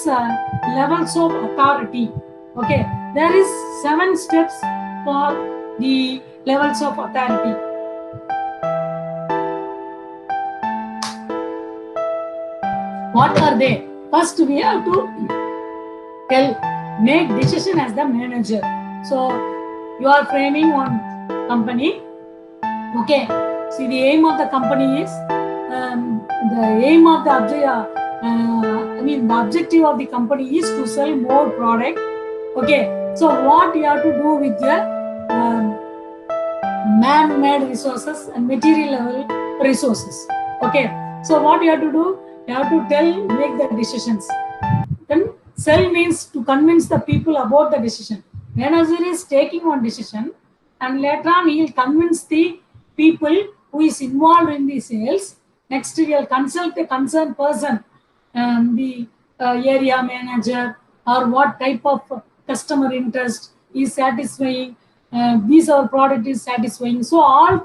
levels of authority. Okay, there is 7 steps for the levels of authority. What are they? First, we have to make decision as the manager. So you are framing one company. Okay, see, the aim of the company is the objective of the company is to sell more product. Okay, so what you have to do with your man-made resources and material level resources. Okay, so what you have to do, you have to make the decisions. Then sell means to convince the people about the decision. Manager is taking one decision, and later on he will convince the people who is involved in the sales. Next, he will consult the concerned person, the area manager, or what type of customer interest is satisfying. These our product is satisfying. So all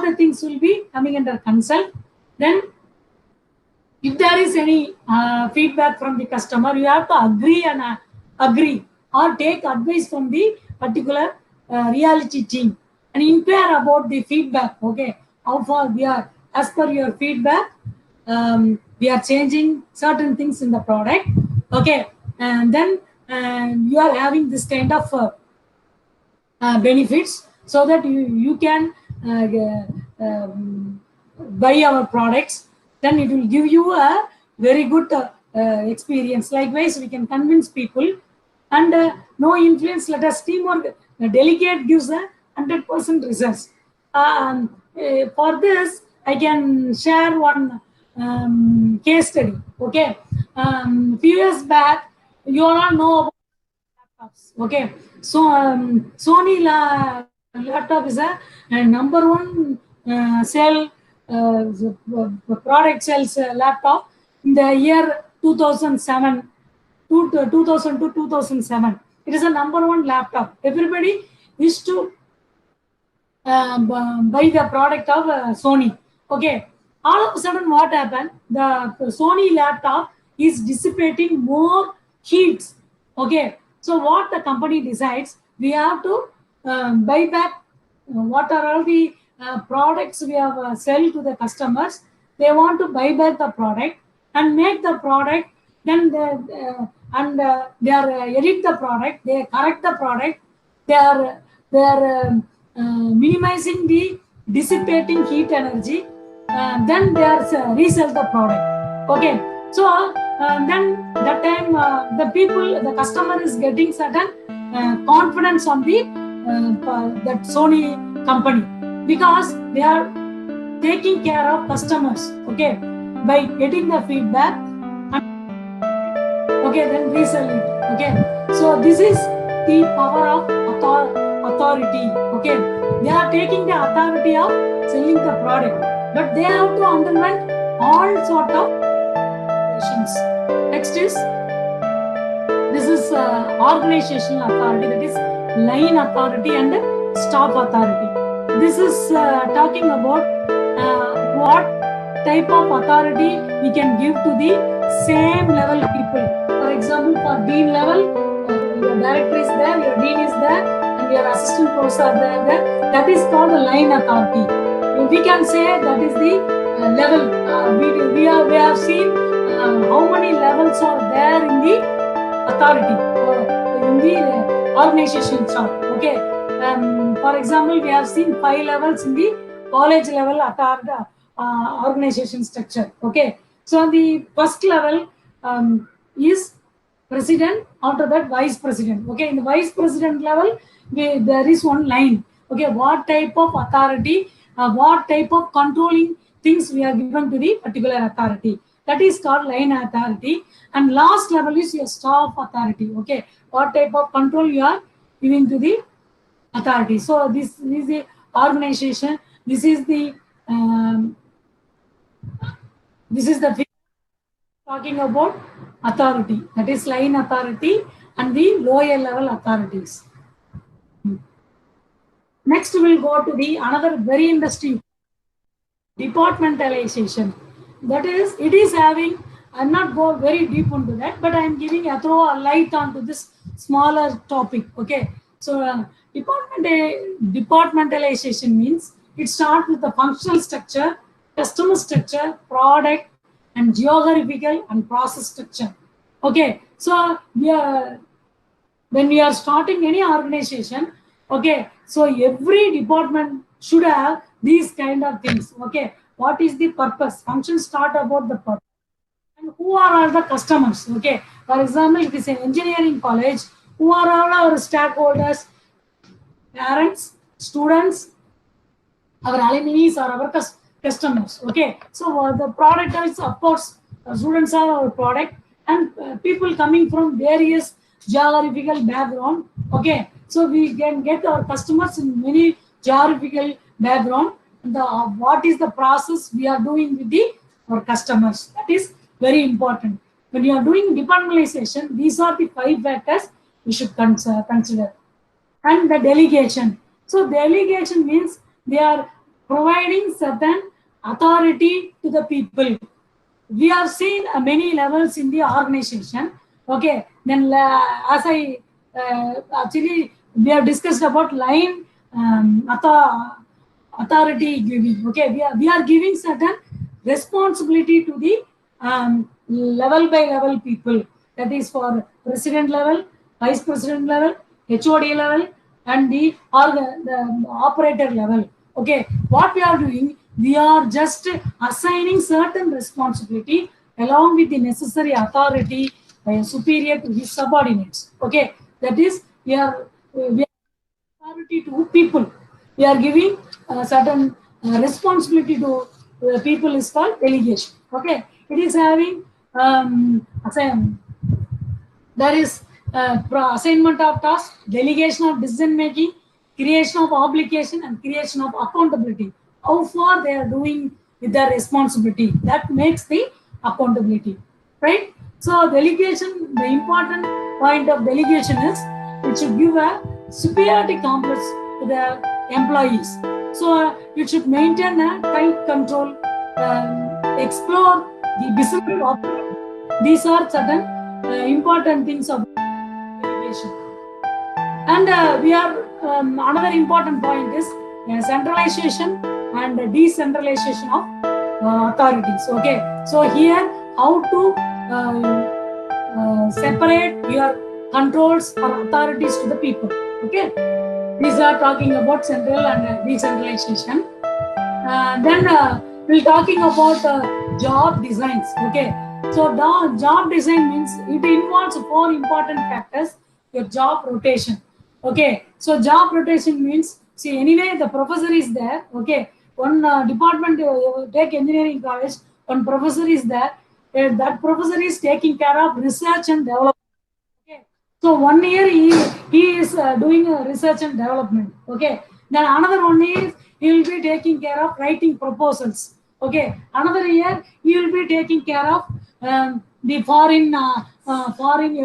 the things will be coming under consult. Then if there is any feedback from the customer, you have to agree or take advice from the particular reality team and inquire about the feedback. Okay, how far we are, as per your feedback, we are changing certain things in the product. Okay, and then you are having this kind of benefits, so that you can buy our products. Then it will give you a very good experience. Likewise, we can convince people, and no influence, let us teamwork. The delegate gives a 100% results. For this, I can share one case study. Okay, few years back, you all know about laptops. Okay, so Sony laptop is a number one product sales laptop in the year 2007 to 2000 to 2007. It is a number one laptop. Everybody used to buy the product of Sony. Okay, all of a sudden what happened? The Sony laptop is dissipating more heat. Okay, so what the company decides, we have to buy back what are all the products we have sell to the customers. They want to buy back the product and make the product. Then they are edit the product. They correct the product. They are minimizing the dissipating heat energy. Then they are resell the product. Okay, so then that time the customer is getting certain confidence on the that Sony company, because they are taking care of customers. Okay, by getting the feedback, and okay, then resell it. Okay, so this is the power of authority. Okay, they are taking the authority of selling the product, but they have to underwent all sort of questions. Next is, this is organizational authority, that is line authority and staff authority. This is talking about what type of authority we can give to the same level people. For example, for dean level, your director is there, your dean is there, and your assistant professor are there. That is called the line authority. We can say that is the level. We have seen how many levels are there in the authority in the organization chart. Okay, for example, we have seen 5 levels in the college level organization structure. Okay, so the first level is president, after that vice president. Okay, in the vice president level, there is one line. Okay, what type of authority, what type of controlling things we are given to the particular authority. That is called line authority. And last level is your staff authority. Okay, what type of control you are giving to the authority. So this is the organization. This is the talking about authority. That is line authority and the lower level authorities. Next, we will go to the another very interesting, departmentalization. That is, it is having I'm not go very deep into that, but I'm giving a throw a light onto this smaller topic. Okay, so departmentalization means it starts with the functional structure, customer structure, product, and geographical and process structure. Okay, so when we are starting any organization, okay, so every department should have these kind of things. Okay, what is the purpose? Functions start about the purpose. And who are all the customers? Okay, for example, if it's an engineering college, who are all our stakeholders? Parents, students, our alumni are our customers. Okay, so the product is, of course, students are our product, and people coming from various geographical background. Okay, so we can get our customers in many geographical background. The what is the process we are doing with the our customers, that is very important. When you are doing departmentalization, these are the 5 factors we should consider. And the delegation. So delegation means they are providing certain authority to the people. We have seen many levels in the organization. Okay, then as I actually we have discussed about line authority giving. Okay, we are giving certain responsibility to the level by level people. That is for president level, vice president level, HOD level, and the operator level. Okay, what we are doing, we are just assigning certain responsibility along with the necessary authority by a superior to his subordinates. Okay, that is we are authority to people. We are giving certain responsibility to people is called delegation. Okay, it is having there is assignment of task, delegation of decision making, creation of obligation, and creation of accountability. How far they are doing with their responsibility, that makes the accountability, right? So delegation, the important point of delegation is it should give a superiority complex to the employees. So it should maintain a tight control, explore the business opportunity. These are certain important things of delegation. And we are another important point is centralization and decentralization of authorities. Okay, so here how to separate your controls or authorities to the people. Okay, these are talking about central and decentralization. Then we're talking about job designs. Okay, so the job design means it involves 4 important factors. Your job rotation. Okay, so job rotation means, see, anyway the professor is there. Okay, one department, take engineering college, one professor is there. That professor is taking care of research and development. Okay, so 1 year he is doing research and development. Okay, then another 1 year he will be taking care of writing proposals. Okay, another year he will be taking care of the foreign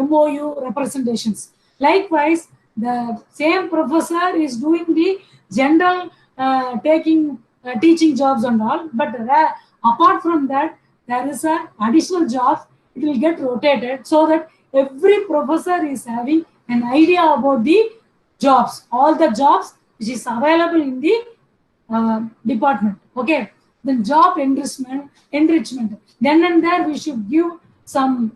MOU representations. Likewise, the same professor is doing the general taking teaching jobs and all, but apart from that, there is a additional jobs. It will get rotated so that every professor is having an idea about the jobs, all the jobs which is available in the department. Okay, then job enrichment. Then and there we should give some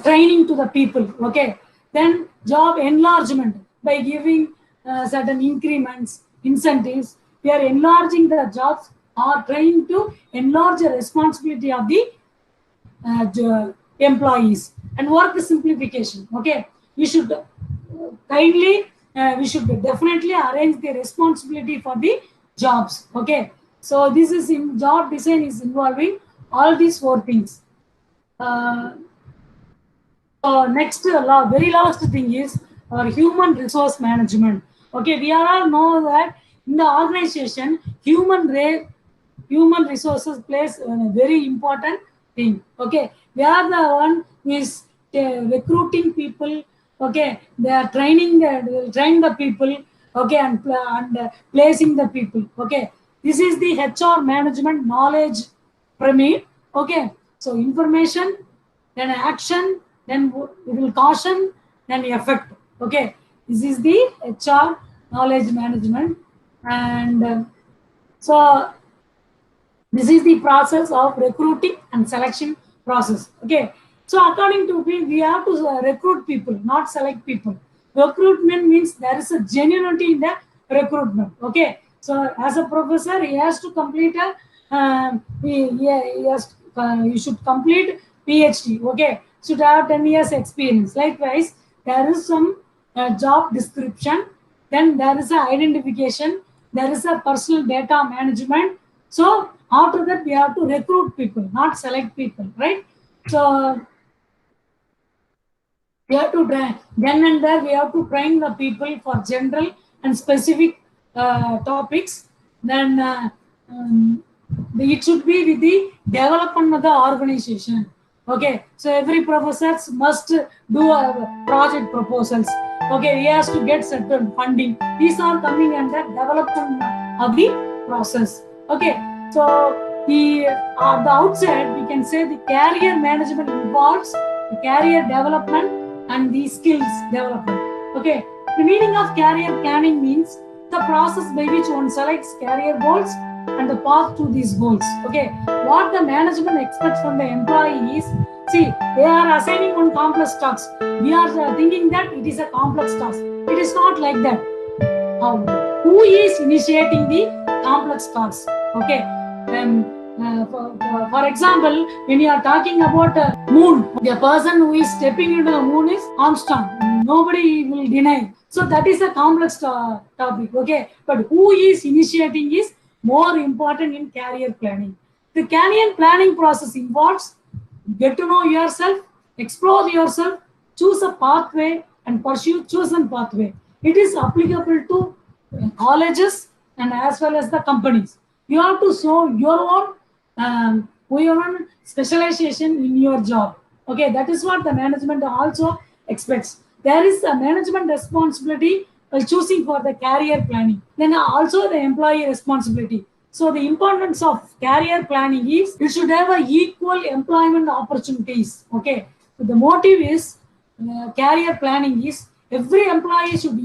training to the people. Okay, then job enlargement by giving certain increments, incentives. We are enlarging the jobs or trying to enlarge the responsibility of the employees. And work simplification. Okay, we should we should definitely arrange the responsibility for the jobs. Okay, so this is in job design is involving all these 4 things. Next, very last thing is our human resource management. Okay, we are all know that in the organization, human resources plays a very important thing. Okay, they are the one who is recruiting people. Okay, they are training the people. Okay, and placing the people. Okay, this is the HR management knowledge pyramid. Okay, so information, then action, then it will caution, then effect. Okay, this is the HR knowledge management, and so this is the process of recruiting and selection process. Okay, so according to me, we have to recruit people, not select people. Recruitment means there is a genuinity in the recruitment. Okay, so as a professor, he has to complete a he has you should complete PhD. Okay, should have 10 years experience. Likewise, there is some job description, then there is a identification, there is a personal data management. So after that, we have to recruit people, not select people, right? So we have to train. Then and there, we have to train the people for general and specific topics. Then it should be with the development of the organization. Okay, so every professor must do project proposals. Okay, he has to get certain funding. These are coming under development of the process. Okay, so the at the outset we can say the career management involves the career development and the skills development. Okay, the meaning of career planning means the process by which one selects career goals and the path to these goals. Okay, what the management expects from the employee is, see, they are assigning one complex task. We are thinking that it is a complex task. It is not like that. Who is initiating the complex tasks? Okay, for example, when you are talking about moon, the person who is stepping into the moon is Armstrong. Nobody will deny. So that is a complex topic. Okay, but who is initiating is more important in career planning. The career planning process involves get to know yourself, explore yourself, choose a pathway, and pursue chosen pathway. It is applicable to colleges and as well as the companies. You have to show your own specialization in your job. Okay, that is what the management also expects. There is a management responsibility while choosing for the career planning. Then also the employee responsibility. So the importance of career planning is you should have a equal employment opportunities. Okay, so the motive is career planning is every employee should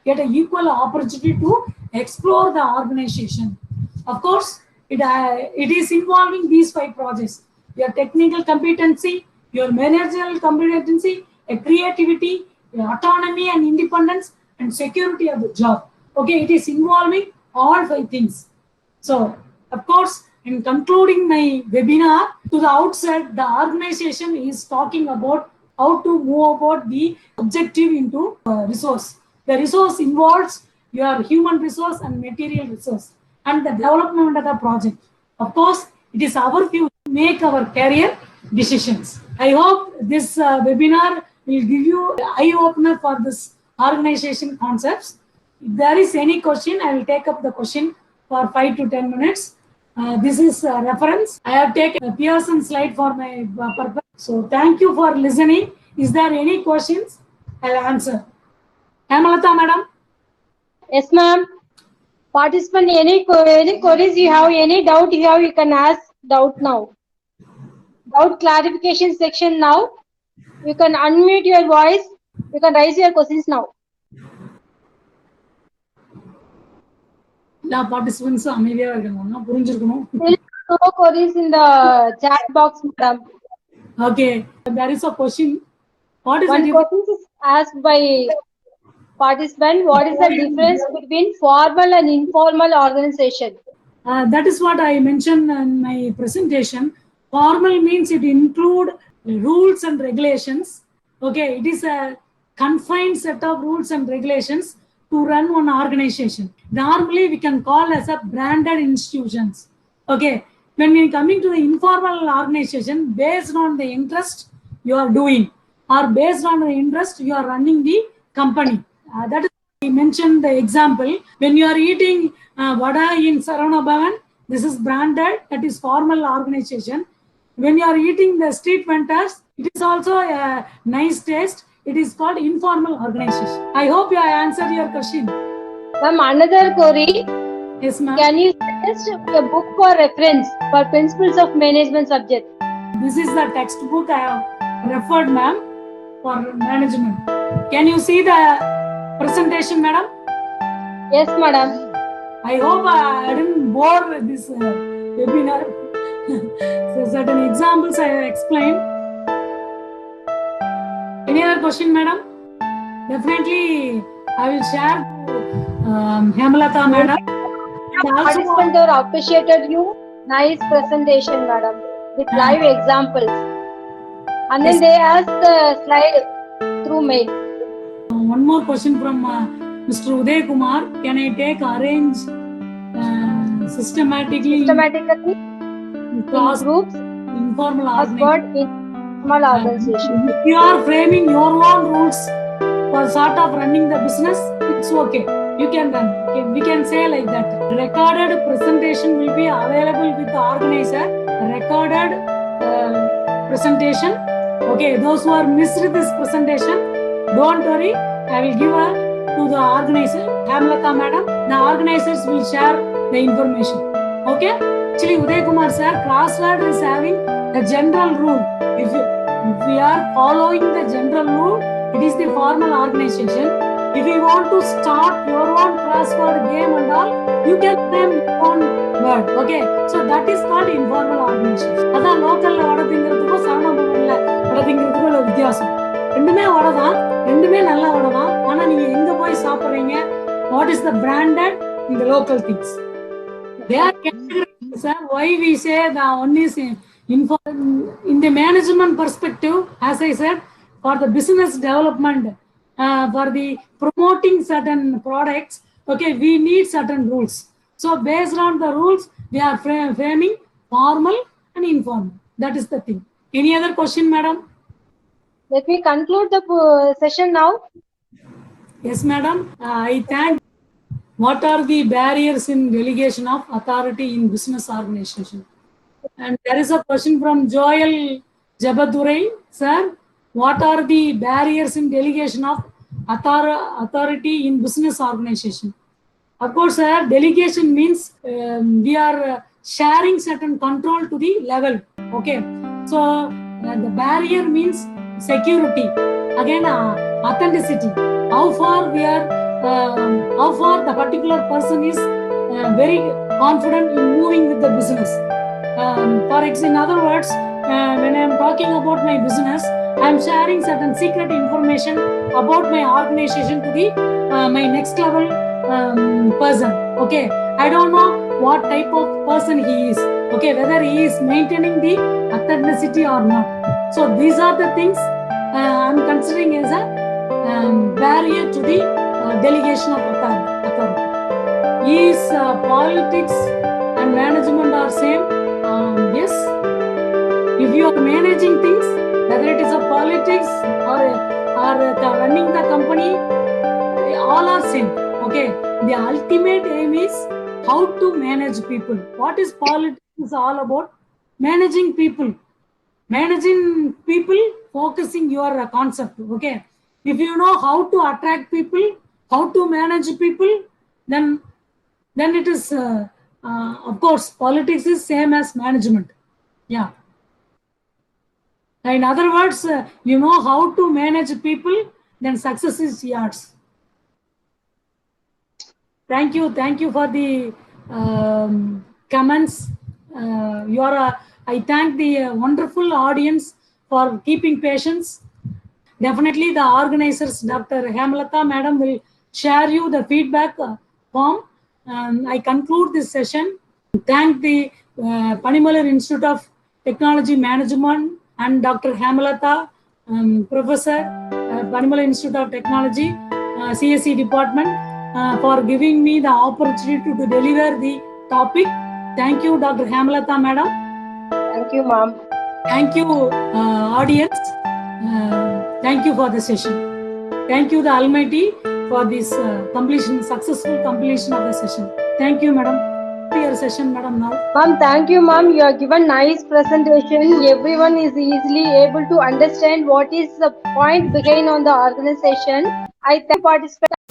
get an equal opportunity to explore the organization. Of course, it is involving these 5 projects: your technical competency, your managerial competency, a creativity, your autonomy and independence, and security of the job. Okay, it is involving all 5 things. So, of course, in concluding my webinar, to the outset, the organization is talking about how to move about the objective into resource. The resource involves your human resource and material resource and the development of the project. Of course, it is our view to make our career decisions. I hope this webinar will give you an eye-opener for this organization concepts. If there is any question, I will take up the question for 5 to 10 minutes. This is a reference. I have taken a Pearson slide for my purpose. So thank you for listening. Is there any questions? I'll answer. Amalata, madam? Yes, ma'am. Participant, any queries you have, any doubt you have, you can ask doubt now. Doubt clarification section now. You can unmute your voice. You can raise your questions now. எல்லா பார்ட்டிசிபென்ட்ஸும் அமைதியா இருக்கணும், புரிஞ்சிருக்கணும். No queries in the chat box, madam. Okay, there is a question. What is one question is asked by participant? What is the difference between formal and informal organization? That is what I mentioned in my presentation. Formal means it include rules and regulations. Okay, it is a confined set of rules and regulations to run one organization. Normally, we can call as a branded institutions. Okay, when we are coming to the informal organization, based on the interest you are doing or based on the interest you are running the company. That is, I mentioned the example. When you are eating vada in Saravana Bhavan, this is branded, that is formal organization. When you are eating the street vendors, it is also a nice taste. It is called informal organization. I hope you have answered your question. Ma'am, another query. Yes, ma'am. Can you Just a book for reference for principles of management subject. This is the textbook I have referred, ma'am, for management. Can you see the presentation, madam? Yes, madam. I hope I didn't bore this webinar. So certain examples I have explained. Any other question, madam? Definitely, I will share to Hemalata, madam. And also, Participants are appreciated you. Nice presentation, madam, with live examples. And then they ask the slide through mail. one more question from Mr. Uday Kumar. Can I take arrange systematically Systematically class in groups informal as organization? word in small organization. If you are framing your own rules for sort of running the business, it's okay. You can run. Okay, we can say like that. Recorded presentation will be available with the organizer. Recorded presentation. Okay, those who are missed this presentation, don't worry. I will give to the organizer, Hemalata madam. The organizers will share the information. Okay. Actually, Uday Kumar sir, Crossword is having the general rule. If we are following the general rule, it is the formal organization. If you want to start your own crossword game and all, you can frame your own word. Okay, so that is called informal organization. அதான் லோக்கல்ல வடை திங்கிறதுக்கும் சரணபவன்ல வடை திங்கிறதுக்கும் உள்ள வித்தியாசம். ரெண்டுமே வடை தான், ரெண்டுமே நல்ல வடை தான். ஆனா நீங்க எங்க போய் சாப்பிடுறீங்க? What is the branded in the local things? They are categorized, sir. Why we say the one is in the management perspective, as I said, for the business development, for the promoting certain products, okay, we need certain rules. So based on the rules, we are framing formal and informal. That is the thing. Any other question, madam? Let me conclude the session now. Yes, madam. I thank. What are the barriers in delegation of authority in business organization? And there is a question from Joel Jabadurai, sir. What are the barriers in delegation of authority in business organization? Of course, sir, delegation means we are sharing certain control to the level. Okay. So the barrier means security. Again, authenticity. How far we are, how far the particular person is very confident in moving with the business. For example, in other words, when I am talking about my business, I am sharing certain secret information about my organization to the my next level person. Okay, I don't know what type of person he is. Okay, whether he is maintaining the authenticity or not. So these are the things I am considering as a barrier to the delegation of authority. Is politics and management are same? Yes. If you are managing things, whether it is a politics or running the company, all are same. Okay. The ultimate aim is how to manage people. What is politics is all about? Managing people. Managing people, focusing your concept. Okay. If you know how to attract people, how to manage people, then it is, of course, politics is same as management. Yeah. In other words, you know how to manage people, then success is yours. Thank you for the comments. I thank the wonderful audience for keeping patience. Definitely the organizers, Dr. Hemalata madam, will share you the feedback form. I conclude this session. Thank the Panimalar Institute of Technology Management and Dr. Hemalata, Professor, Panimalar Institute of Technology, CSE Department, for giving me the opportunity to deliver the topic. Thank you, Dr. Hemalata madam. Thank you, ma'am. Thank you, audience. Thank you for the session. Thank you, the Almighty, for this successful completion of the session. Thank you, madam. Your session, madam, now. Ma'am, thank you, ma'am. You have given nice presentation. Everyone is easily able to understand what is the point behind on the organization. I thank participants.